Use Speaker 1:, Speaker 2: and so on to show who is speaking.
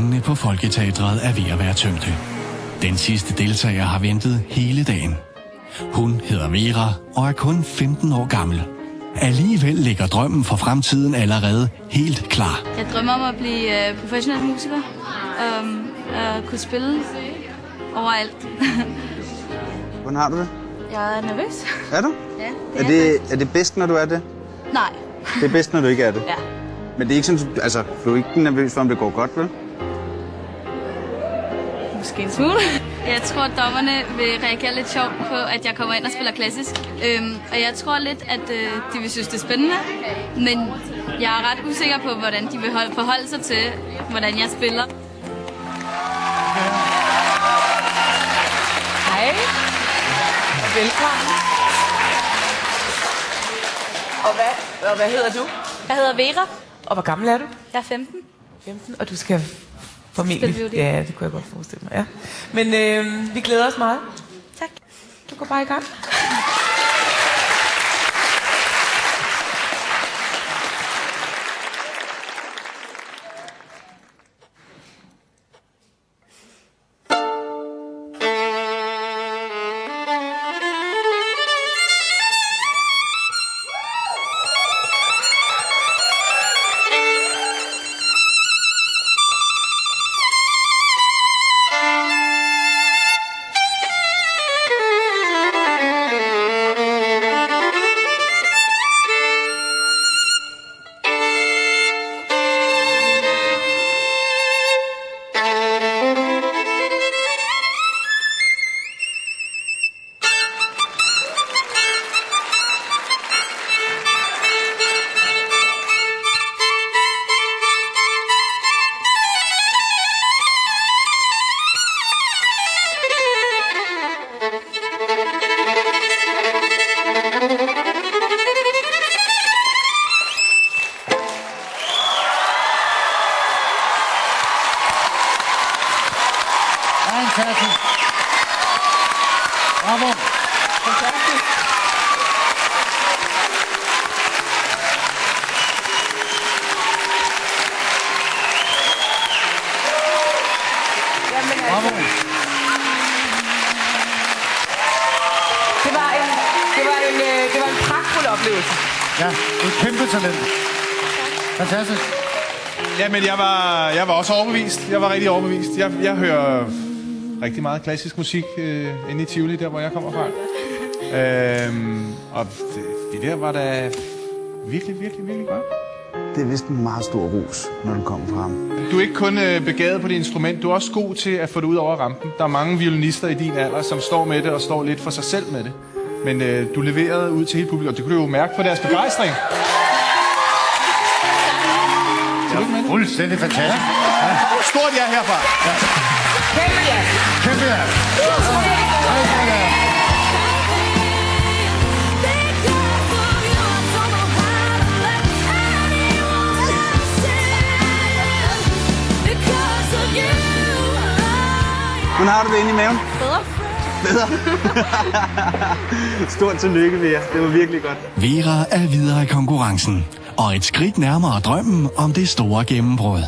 Speaker 1: Gangene på Folketeatret er ved at være tømte. Den sidste deltager har ventet hele dagen. Hun hedder Vera og er kun 15 år gammel. Alligevel ligger drømmen for fremtiden allerede helt klar.
Speaker 2: Jeg drømmer om at blive professionel musiker og kunne spille overalt.
Speaker 3: Hvordan har du det?
Speaker 2: Jeg er nervøs.
Speaker 3: Er du?
Speaker 2: Ja.
Speaker 3: Er det bedst, når du er det?
Speaker 2: Nej.
Speaker 3: Det er bedst, når du ikke er det?
Speaker 2: Ja.
Speaker 3: Men det er ikke sådan, altså, du er ikke nervøs for, om det går godt, vel?
Speaker 2: Måske en smule. Jeg tror, at dommerne vil reagere lidt sjovt på, at jeg kommer ind og spiller klassisk. Og jeg tror lidt, at de vil synes, det er spændende. Men jeg er ret usikker på, hvordan de vil forholde sig til, hvordan jeg spiller.
Speaker 4: Hej. Velkommen. Og hvad hedder du?
Speaker 2: Jeg hedder Vera.
Speaker 4: Og hvor gammel er du?
Speaker 2: Jeg er 15.
Speaker 4: 15, og du skal formentlig...
Speaker 2: Spille violin.
Speaker 4: Ja, det kunne jeg godt forestille mig, ja. Men vi glæder os meget.
Speaker 2: Tak.
Speaker 4: Du går bare i gang.
Speaker 5: Fantastisk. Bravo.
Speaker 4: Fantastisk. Jamen,
Speaker 5: Bravo.
Speaker 4: Det var en pragtfuld oplevelse.
Speaker 5: Ja, et kæmpe talent. Fantastisk.
Speaker 6: Jamen, jeg var også overbevist. Jeg var rigtig overbevist. Jeg hører rigtig meget klassisk musik inde i Tivoli, der hvor jeg kommer fra. Og det der var da virkelig, virkelig, virkelig godt.
Speaker 3: Det er vist en meget stor ros, når den kommer fra ham.
Speaker 6: Du er ikke kun begavet på dit instrument, du er også god til at få det ud over rampen. Der er mange violinister i din alder, som står med det og står lidt for sig selv med det. Men du leverede ud til hele publikum, og det kunne du jo mærke på deres begejstring.
Speaker 5: Fuldstændig fantastisk.
Speaker 6: Ja. Stort ja herfra. Ja.
Speaker 4: Kæmpe ja.
Speaker 5: Kæmpe ja.
Speaker 3: Hvordan har du det inde i maven? Bedre. Stort tillykke, Vera. Det var virkelig godt.
Speaker 1: Vera er videre i konkurrencen, og et skridt nærmere drømmen om det store gennembrud.